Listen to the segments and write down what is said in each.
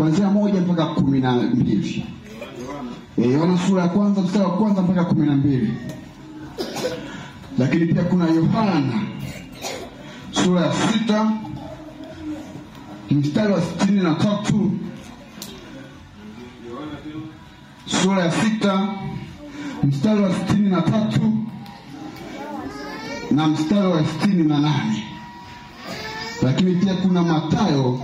kuanzia 1 mpaka 12. Yohana sura ya kwanza mstari wa kwanza mpaka 12. Lakini pia kuna Yohana sura ya 6 mstari wa 63. Sura ya 6 mstari wa 63 na mstari wa 68. Lakini pia kuna Mathayo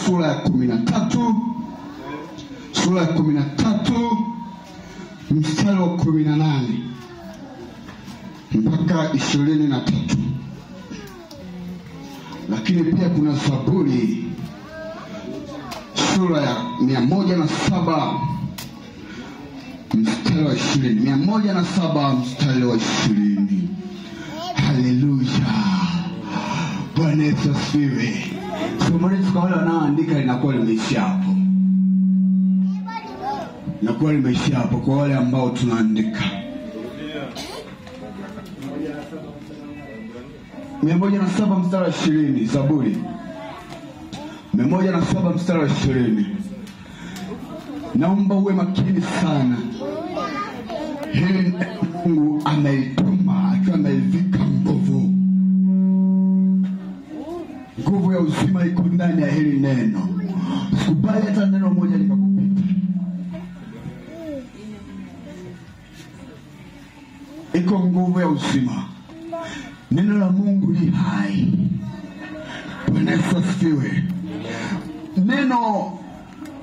sura ya 13, sura ya 13 mstari wa 18 mpaka 23. Lakini pia kuna Zaburi sura ya 107 mstari wa 20, 107 mstari wa 20. Haleluya, Bwana Yesu asifiwe. Somo letu kwa wale wanaoandika linakuwa limeishia hapo, linakuwa limeishia hapo kwa wale ambao tunaandika. 107 mstari wa 20, Zaburi 107 mstari wa 20. Naomba uwe makini sana. Hili Mungu ameituma akiwa ameivika nguvu. Nguvu ya uzima iko ndani ya hili neno. Usikubali hata neno moja likakupita. Iko nguvu ya uzima. Neno la Mungu li hai. Bwana Yesu asifiwe. Neno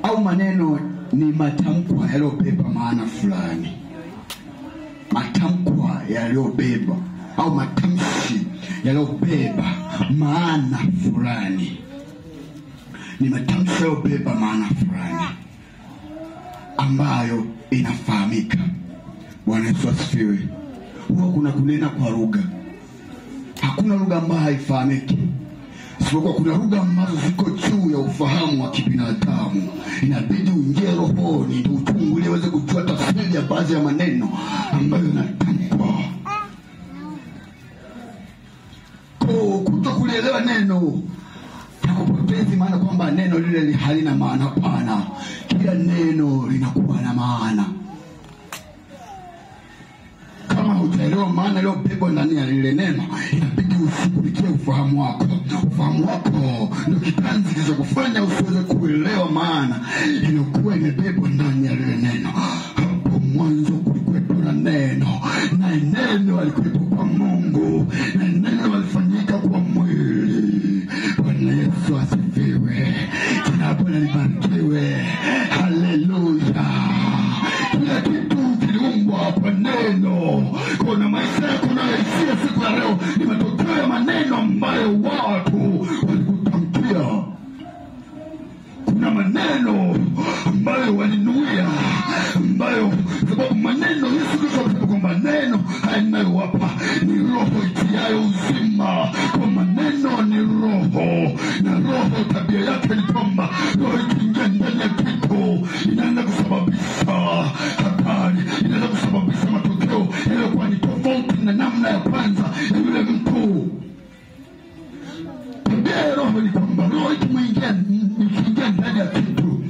au maneno ni matamko yaliyobeba maana fulani. Matamko yaliyobeba au matamshi yaliyobeba maana fulani. Ni matamshi yaliyobeba maana fulani ambayo inafahamika. Bwana Yesu asifiwe. Huwa kuna kunena kwa lugha. Hakuna lugha ambayo haifahamiki. Isipokuwa kuna lugha ambazo ziko juu ya ufahamu wa kibinadamu. Inabidi uingie rohoni ndio uchungulie uweze kujua tafsiri ya baadhi ya maneno ambayo yanatamkwa. Kutokuelewa neno hakupotezi maana kwamba neno lile halina maana. Pana, kila neno linakuwa na maana. Kama hutaelewa maana leo bebo ndani ya lile neno, inabidi ushughulikie ufahamu wako. Ufahamu wako ndio kitanzi kilichokufanya usiweze kuelewa maana iliyokuwa imebebwa ndani ya lile neno. Hapo mwanzo kulikuwepo na neno, na neno alikuwepo kwa Mungu, na neno alifanyika kwa mwili. Bwana Yesu asifiwe. Jina Bwana libarikiwe. Haleluya. Kila kitu kiliumbwa kwa neno. Kuna maisha yako unayoishi siku ya leo ni matokeo ya maneno ambayo watu walikutamkia. Kuna maneno ambayo walinuia, ambayo sababu maneno Yesu Kristo alisema kwamba neno anayowapa ni roho itiayo uzima. Kwa maneno ni roho, na roho tabia yake ni kwamba roho ikiingia ndani ya kitu inaenda kusababisha hatari, inaenda kusababisha matokeo yaliyokuwa ni tofauti na namna ya kwanza ya yule mtu. Tabia ya roho ni kwamba roho ikiingia ndani ya kitu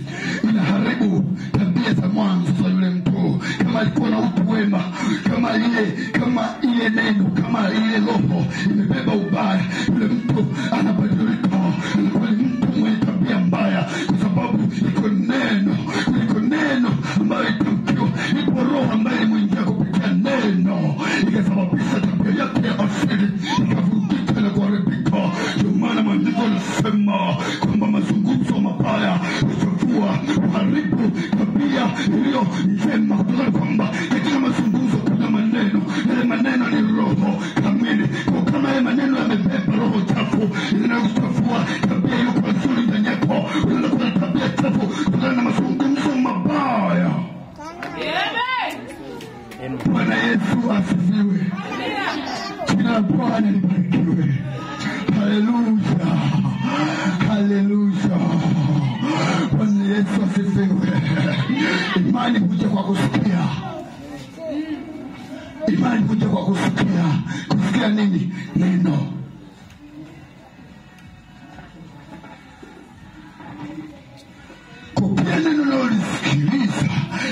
inaharibu tabia za mwanzo za yule mtu. Kama alikuwa na utu wema, kama ile neno, kama ile roho imebeba ubaya, yule mtu anabadilika, anakuwa ni mtu mwenye tabia mbaya, kwa sababu iko neno ambayo itamkiwa, iko roho ambayo imwingia kupitia neno, ikasababisha tabia yake ya asili ikavurugika na kuharibika. Ndio maana maandiko yanasema kwamba mazungumzo mabaya huchafua, huharibu tabia iliyo njema. Kwa kwamba katika mazungumzo kuna maneno, yale maneno ni roho kamili. Kwa kama yale maneno yamebeba roho chafu inayochafua tabia iliyo nzuri ndani yako, unakuwa na tabia chafu kutokana na mazungumzo mabaya. Bwana Yesu asifiwe. Jina Bwana libarikiwe. Haleluya. Haleluya. Bwana Yesu asifiwe. Imani huja kwa kusikia. Imani huja kwa kusikia. Kusikia nini? Neno. neno unalosikiliza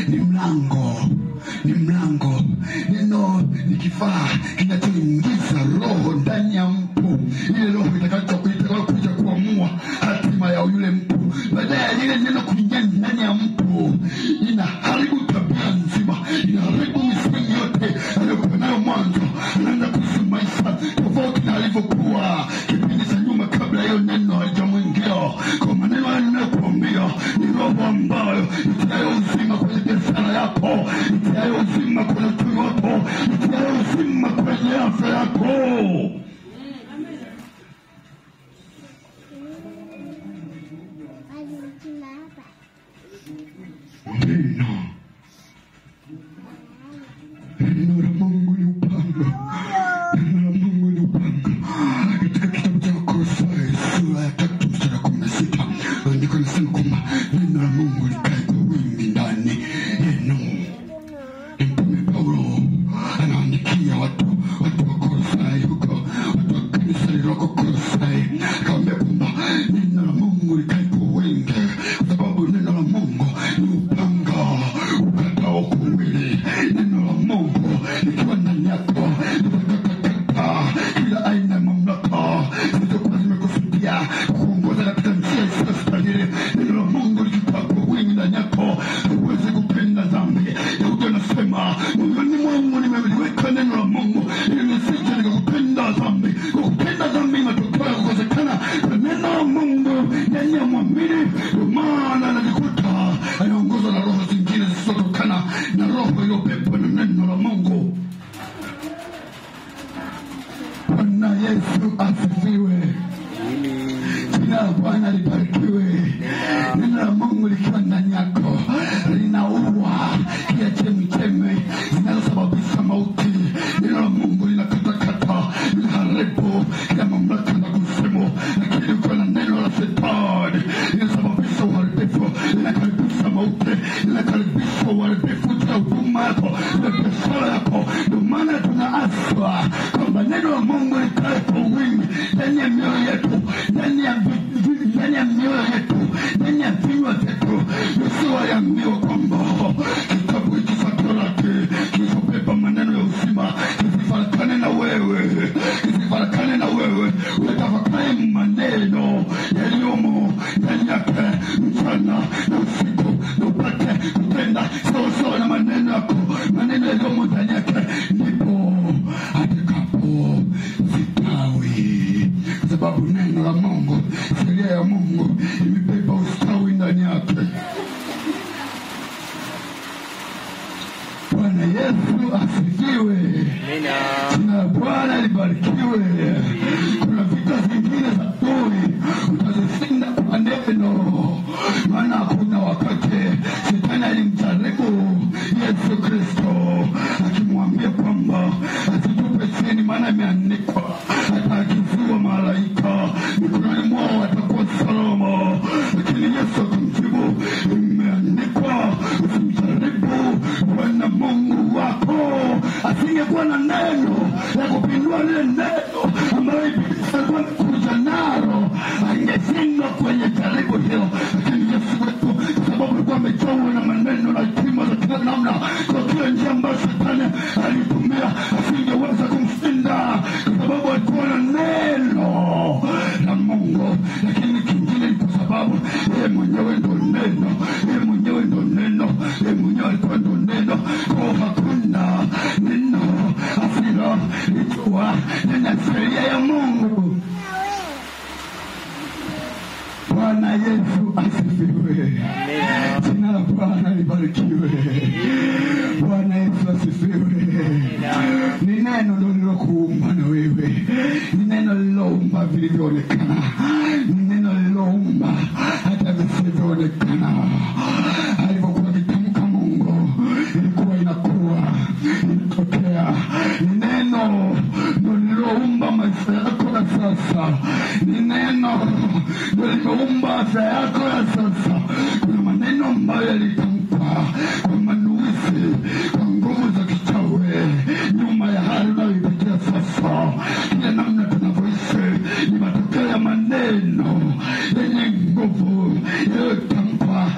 ni mlango. Neno ni kifaa kinachoingiza roho ndani ya mtu. Ile roho itakayokuja kuamua hatima ya yule mtu. Baadaye ile neno kuingia ndani ya mtu inaharibu tabia nzima, inaharibu misingi yote aliyokuwa nayo mwanzo. Anaanza kuishi maisha tofauti na alivyokuwa kipindi cha nyuma kabla hiyo neno halijamwingia. Kwa maneno yanayokuambia ni roho ambayo itayo uzima kwenye biashara yako, itayo uzima kwenye uchumi wako, itayo uzima kwenye afya yako. Neno la Mungu ni upanga. Neno la Mungu ni upanga. Katika kitabu cha Kolosai sura ya 3:16 andiko linasema kwamba neno la Mungu likae kwa wingi ndani yenu. Mtume Paulo anaandikia watu wa Kolosai huko, watu wa kanisa lililoko Kolosai, akamwambia kwamba neno la Mungu likae kwa wingi, kwa sababu neno la Mungu ni upanga ukatao kuwili. Neno la Mungu likiwa ndani yako litakata kila aina ya mamlaka zilizokuwa zimekusudia kuongoza katika njia isiyostahili. Neno la Mungu likiwa kwa wingi ndani yako, huwezi kupenda dhambi. Daudi anasema, moyoni mwangu nimeliweka neno la Mungu ili nisije nikakupenda dhambi. Kukupenda dhambi matokeo ya kukosekana kwa neno la Mungu ndani ya mwamini. Ndio maana anajikuta anaongozwa na roho zingine zisizotokana na roho iliyobebwa na neno la Mungu. Bwana Yesu asifiwe. Jina la Bwana libarikiwe. Neno la Mungu likiwa ndani yako linaua kila chemchemi zinazosababisha mauti. Neno la Mungu linakatakata, linaharibu kila mamlaka na kuzimu. Lakini ukiwa na neno la Shetani linasababisha uharibifu, linakaribisha mauti, linakaribisha uharibifu ya huduma yako na biashara yako. Ndio maana tunaaswa kwamba neno la Mungu likae kwa wingi ndani ya mioyo yetu, ndani ya mioyo yetu, ndani ya vinywa vyetu. Usiwaambiwa kwamba kitabu hiki cha Torati kilichobeba maneno ya uzima kisifarakane na wewe, kisifarakane na wewe. Utafakari maneno yaliyomo ndani yake mchana na usiku, na upate kutenda sawasawa na maneno yako, maneno yaliyomo ndani yake, ndipo atakapo zitawi. Kwa sababu neno la Mungu, sheria ya Mungu imebeba ustawi ndani yake. Bwana Yesu asifiwe. Jina la Bwana libarikiwe. Kuna vita zingine za adui utazishinda kwa neno, maana hakuna wakati Shetani alimjaribu Yesu Kristo akimwambia kwamba asitupe chini, maana imeandikwa atakizua malaika mikononi mwao watakuwa salama. Lakini Yesu akamjibu, imeandikwa usimjaribu Bwana Mungu wako. Asingekuwa na neno la kupindua lile neno ambalo Ibilisi alikuwa kuja nalo, angeshindwa kwenye jaribu hilo. Lakini Yesu wetu, kwa sababu alikuwa amejawa na maneno na hekima za kila namna, kwa kila njia ambayo Shetani alitumia, asingeweza kumshinda kwa sababu alikuwa na neno la Mungu. Lakini kingine ni kwa sababu yeye mwenyewe ndo neno, yeye mwenyewe ndo neno, yeye mwenyewe alikuwa ndo neno. Kwa hakuna neno asilo lijua nina sheria ya Mungu. Bwana Yesu asifiwe. Jina la Bwana libarikiwe. Bwana Yesu asifiwe. Ni neno ndio lilokuumba na wewe, ni neno liloumba vilivyoonekana, ni neno liloumba hata visivyoonekana. Alipokuwa kitamka Mungu, ilikuwa inakuwa, inatokea. Ni neno ndio liloumba maisha yako ya sasa, ni neno ndio liloumba afya yako ya sasa. Kuna maneno ambayo yalitamkwa kwa manuizi, kwa nguvu za kichawi, nyuma ya hali unayoipitia sasa. Kila namna tunavyoishi ni matokeo ya maneno yenye nguvu yaliyotamkwa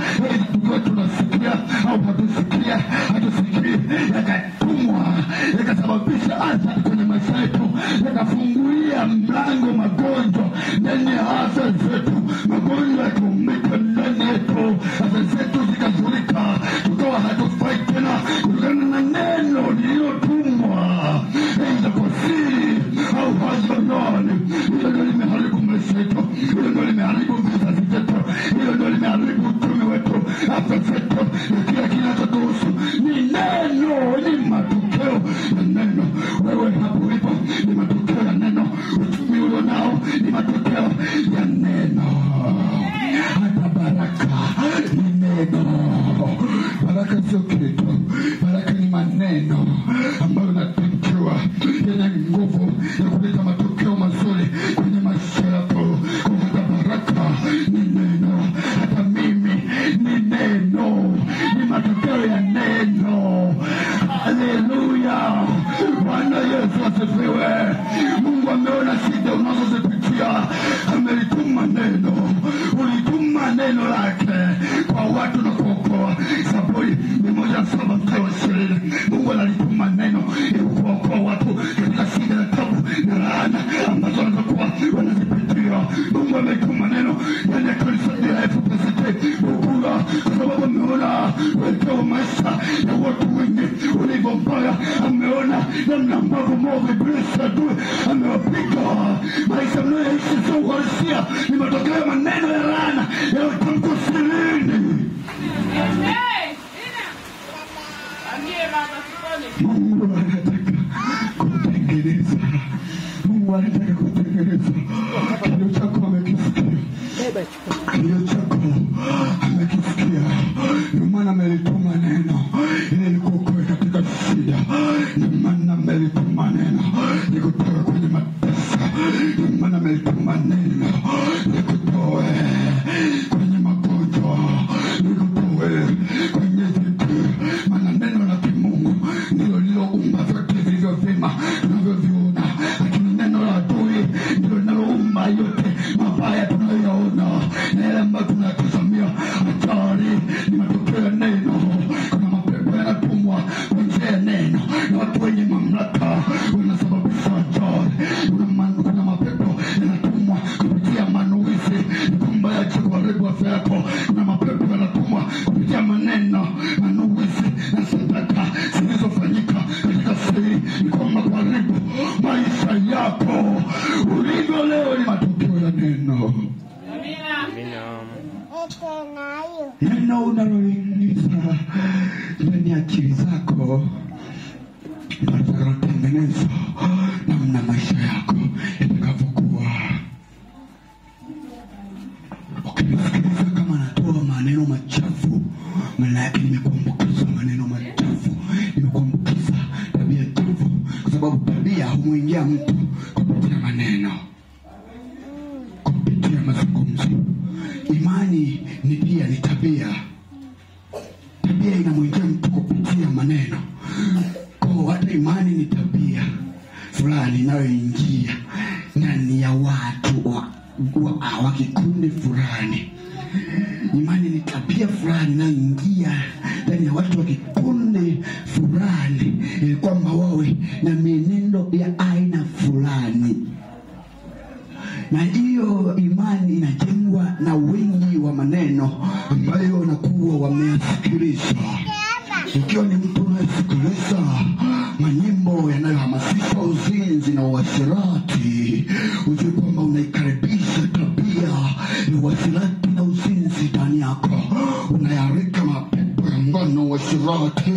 neno. Baraka sio kitu. Baraka ni maneno ambayo natamkiwa yenye nguvu ya kuleta matokeo mazuri kwenye maisha yako. Kupata baraka ni neno. Hata mimi ni neno. Ni matokeo ya neno. Haleluya. Bwana Yesu asifiwe. Mungu ameona shida unazozipitia, amelituma neno. Ulituma neno lake kwa watu na kuokoa. Zaburi 107:20. Mungu analituma neno ili kuokoa watu katika shida na tabu na laana ambazo wanazokuwa wanazipitia. Mungu ametuma neno ndani ya kanisa la FPCT Bugula, kwa sababu ameona weteo maisha ya watu wengi ulivyo mbaya. Ameona namna ambavyo mwovu ibilisi adui amewapiga. Maisha mnayoishi sio uhalisia, ni matokeo ya maneno ya laana yaliyotamkwa sirini. Mungu anataka kutengeneza. Mungu anataka kutengeneza. Kilio chako amekisikia. Kilio chako amekisikia. Ndio maana amelituma neno ili likuokoe katika shida. Ndio maana amelituma neno likutoe kwenye mateso. Ndio maana amelituma neno likutoe kwenye magonjwa, likutoe kwenye vitu. Maana neno la Mungu ndilo liloumba vyote vilivyo vyema tunavyoviona, lakini neno la adui ndilo linaloumba yote mabaya tunayoyaona na yale ambayo tunatazamia. Hatari ni matokeo ya neno. Kuna mapepo yanatumwa kwa njia ya neno na watu wenye mamlaka wanasababisha hatari. Kuna mapepo yanatumwa kupitia manuizi kwamba yache kuharibu afya yako. Kuna mapepo yanatumwa kupitia maneno, manuizi na sadaka zilizofanyika katika siri ni kwamba kuharibu maisha yako. Ulivyo leo ni matokeo ya neno. Neno unaloingiza ndani ya akili zako linalotengeneza namna maisha yako yatakavyokuwa. Ukinisikiliza kama natoa maneno machafu, maana yake nimekuambukiza maneno machafu, nimekuambukiza tabia chafu, kwa sababu tabia humuingia mtu kupitia maneno, kupitia mazungumzo. Imani ni pia ni tabia. Tabia inamuingia mtu kupitia maneno. Kwa hata imani ni tabia fulani inayoingia ndani ya watu wa kikundi fulani. Imani ni tabia fulani inayoingia ndani ya watu wa kikundi fulani ili kwamba wawe na mienendo ya aina fulani. Na hiyo imani inajengwa na wingi wa maneno ambayo wanakuwa wameyasikiliza. Ikiwa ni mtu unayesikiliza manyimbo yanayohamasisha uzinzi na uasherati, ujue kwamba unaikaribisha tabia ya uasherati na uzinzi ndani yako. Unayarika mapepo ya ngono uasherati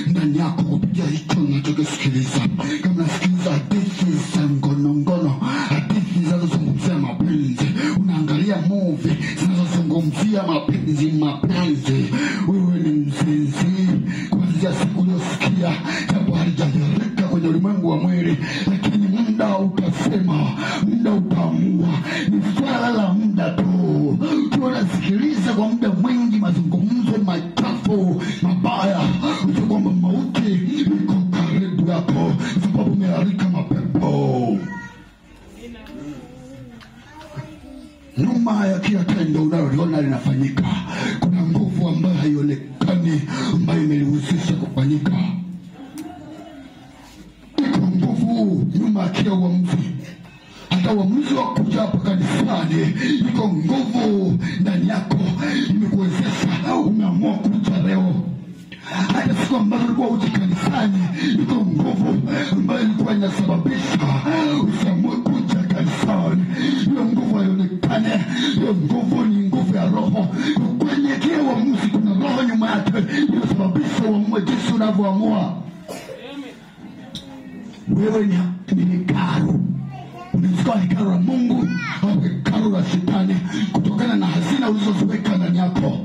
ndani yako kupitia hicho unachokisikiliza. Kama unasikiliza hadithi za ngono, hadithi zinazozungumzia mapenzi, unaangalia movie zinazozungumzia mapenzi, wewe ni mzinzi kuanzia siku uliyosikia jambo halijadirika kwenye ulimwengu wa mwili. Lakini muda utasema, muda utaamua. Ni swala la muda tu. Tunasikiliza kwa muda mwingi mazungumzo machafu mabaya, ujue kwamba mauti iko karibu yako, sababu umealika mapepo. Nyuma ya kila tendo unaloliona linafanyika kuna nguvu ambayo haionekani ambayo imelihusisha kufanyika. Iko nguvu nyuma ya kila uamuzi. Hata uamuzi wa kuja hapa kanisani, iko nguvu ndani yako imekuwezesha umeamua kuja leo. Hata siku ambazo ulikuwa uji kanisani, iko nguvu ambayo ilikuwa inasababisha usiamue kuja kanisani. Hiyo nguvu haionekane. Hiyo nguvu ni nguvu ya roho. Kwenye kila uamuzi kuna roho nyuma yake inasababisha uamue jinsi unavyoamua. Wewe ni hekalu. Unachukua hekalu la Mungu au hekalu la Shetani kutokana na hazina ulizoziweka ndani yako.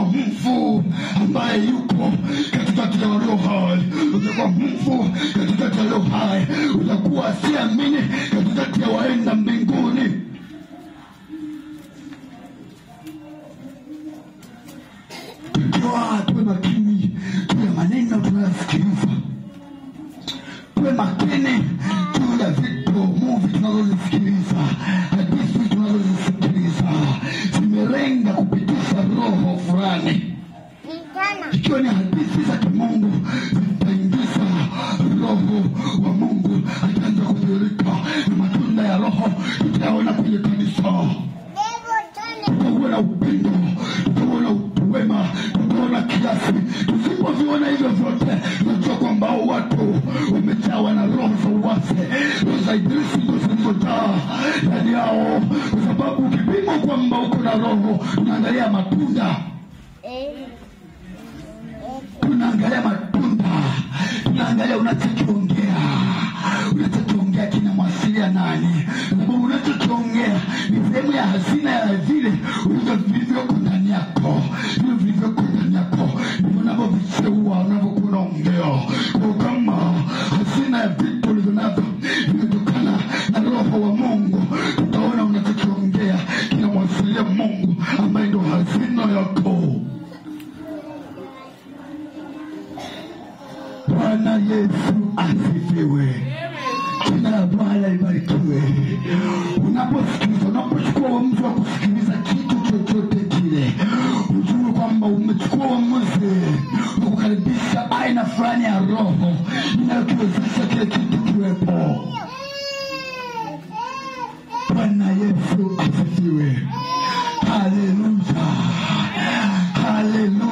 utakuwa mfu ambaye yuko katikati ya walio hai. Utakuwa mfu katikati ya walio hai. Utakuwa asiamini katikati ya waenda mbinguni. Tuwe makini juu ya maneno tunayosikiliza. Tuwe makini juu ya vitu, movie tunazozisikiliza, hadithi tunazozisikiliza. Zimelenga kupitisha roho fulani. Ikiwa ni hadithi za kimungu, zitaingiza roho wa Mungu, ataanza kudhihirika na matunda ya roho tutaona kwenye kanisa. Tutaona upendo, tutaona wema, tutaona kiasi. Tusipoviona hivyo vyote, tunajua kwamba watu wamejawa na roho za uasi, roho za ibilisi zilizojaa ndani yao. Kwa sababu ukipima kwamba uko na roho, tunaangalia matunda. Tunaangalia matunda, tunaangalia unachokiongea. Unachokiongea kina mwasilia nani? Sababu unachokiongea ni sehemu ya hazina ya vile vilivyoko ndani yako. Vile vilivyoko ndani yako ndivyo unavyovicheua unavyokuwa unaongea. Kwa kama hazina ya vitu ulivyonavyo vimetokana na roho wa Mungu, tutaona unachokiongea kina mwasilia Mungu ambaye ndio hazina yako. Bwana Yesu asifiwe. Jina la Bwana libarikiwe. Unaposikiliza, unapochukua uamuzi wa kusikiliza kitu chochote kile, ujue kwamba umechukua uamuzi wa kukaribisha aina fulani ya roho inayokiwezesha kile kitu kiwepo. Bwana Yesu asifiwe. Haleluya. Haleluya.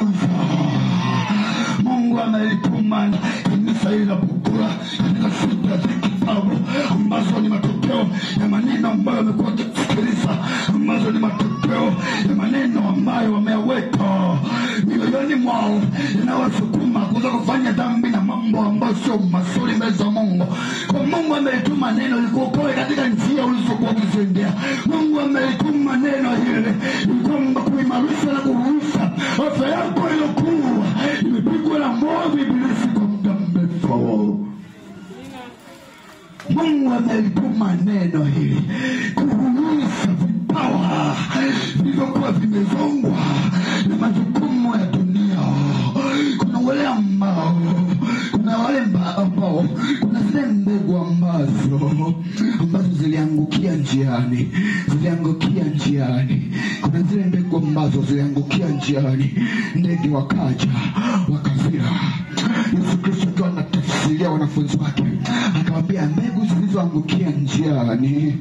Mungu amelituma kanisa hili la Bukura katika siku ya kitabu ambazo ni matokeo ya maneno ambayo wamekuwa wakisikiliza, ambazo ni matokeo ya maneno ambayo wameweka mioyoni mwao yanawasukuma kuweza kufanya dhambi na mambo ambayo sio mazuri mbele za Mungu. Kwa Mungu amelituma neno likuokoe katika njia ulizokuwa ukiziendea. Mungu amelituma neno hili ni kwamba kuimarisha na kuhuisha afya yako iliyokuwa imepigwa na mwovu ibilisi kwa muda mrefu. Mungu amelituma neno hili kuhuisha vipawa vilivyokuwa vimezongwa na majukumu ya dunia. Kuna wale ambao kuna zile mbegu ambazo ziliangukia njiani. Kuna zile mbegu ambazo ziliangukia njiani, ndege wakaja wakazila. Yesu Kristo akiwa anatafsiria wanafunzi wake akamwambia, mbegu zilizoangukia njiani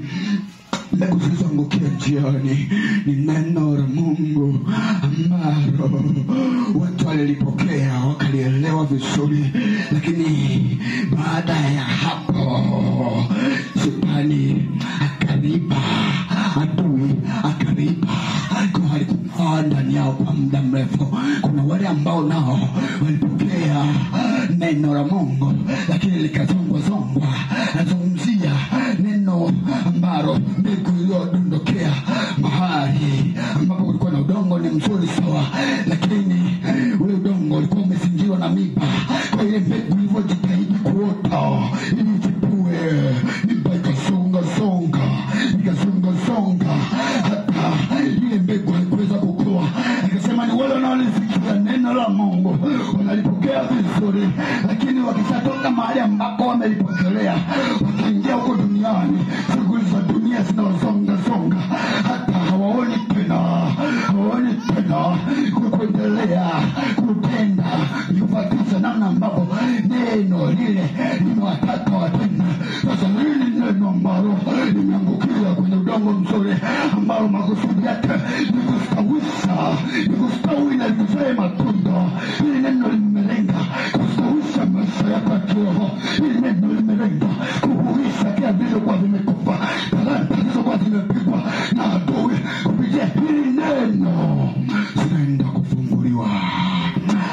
ni neno la Mungu ambalo watu walilipokea wakalielewa vizuri, lakini baada ya hapo Shetani akalipa, adui akalipa kwa alikuwa ndani yao kwa muda mrefu. Kuna wale ambao nao walipokea neno la Mungu lakini likazongwa. Nazungumzia neno ambalo mbegu iliyodondokea mahali ambapo kulikuwa na udongo ni mzuri sawa, lakini ule udongo ulikuwa umezingirwa na miba. Kwa ile mbegu ilivyojitahidi kuota ili ichipue, miba ikasonga hata ile mbegu haikuweza kukua. Akasema ni wale wanaolisikia neno la Mungu wanalipokea vizuri, lakini wakishatoka mahali ambako wamelipokelea, wakiingia huko duniani, shughuli za dunia zinawasonga, hata hawaoni tena kuendelea kupenda kufuatisha namna ambapo neno lile limewataka watende. Sasa hili neno ambalo limeangukia kwenye udongo mzuri, ambalo makusudi yake ni kustawi na lizae matunda. Hili neno limelenga kustawisha maisha yako ya kiroho. Hili neno limelenga kuhuisha kila vilivyokuwa vimekufa, talanta zilizokuwa zimepigwa na adui. Kupitia hili neno zinaenda kufunguliwa.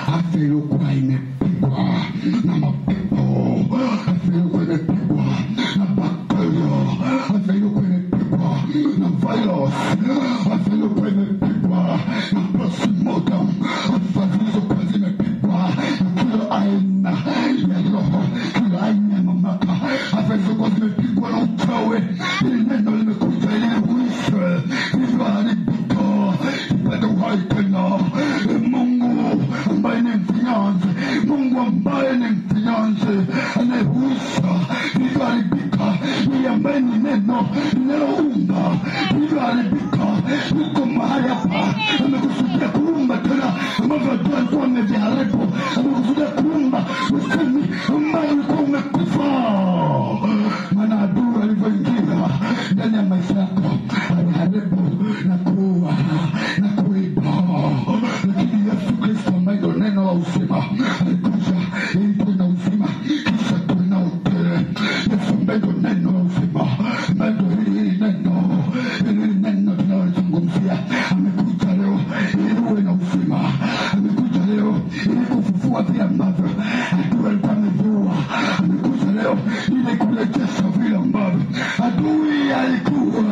Afya iliyokuwa imepigwa na mapepo, afya iliyokuwa imepigwa na bakteria, afya iliyokuwa imepigwa na virus, afya iliyokuwa imepigwa na plasmodium, tena. Mungu ambaye ni mfinyanzi, Mungu ambaye ni mfinyanzi, anayehuisha vilivyoharibika, yeye ambaye ni neno linaloumba vilivyoharibika, yuko mahali hapa. Amekusudia kuumba tena ambavyo watu walikuwa wameviharibu. Amekusudia kuumba usemi ambao ulikuwa umekufa. Maana adui alivyoingia ndani ya maisha yako aliharibu na kuua na kuiba. Lakini Yesu Kristo ambaye ndio neno la uzima alikuja ili tuwe na uzima kisha tuwe na utele. Yesu ambaye ndio neno la uzima, ambaye ndio hili neno tunalozungumzia, amekuja leo ili uwe na uzima. Amekuja leo ili kufufua vile ambavyo adui alikuwa ameviua. Amekuja leo ili kurejesha vile ambavyo adui alikuwa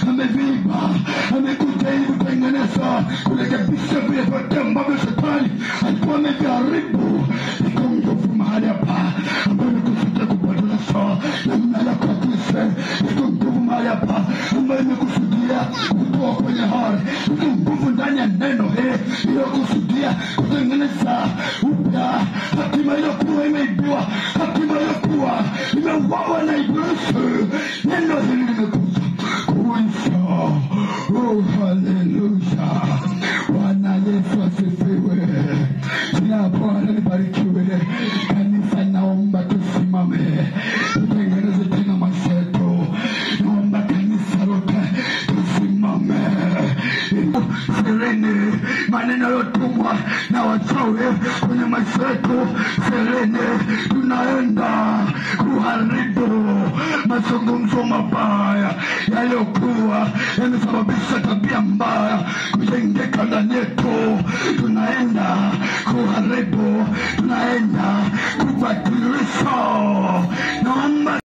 ameviiba. Amekuja ili kutengeneza, kurekebisha vile vyote ambavyo shetani alikuwa ameviharibu. Iko nguvu mahali hapa ambayo imekusudia kubadilisha namna yako ya kuishi. Iko nguvu mahali hapa ambayo imekusudia kutoa kwenye hali. Iko nguvu ndani ya neno hili iliyokusudia kutengeneza upya hatima iliyokuwa imeibiwa, hatima iliyokuwa imeuawa na Ibilisi. Neno hili limekuja kuisha. Oh, haleluya! Bwana Yesu asifiwe. Jina la Bwana libarikiwe. Kanisa, naomba tusimame, tutengeneze tena maisha yetu. Naomba kanisa lote tusimame. Serene maneno yotumwa na wachawi kwenye maisha yetu. Serene, tunaenda kuharibu mazungumzo mabaya yaliyokuwa yamesababisha tabia mbaya kujengeka ndani yetu. Tunaenda kuharibu, tunaenda kubadilisha. Naomba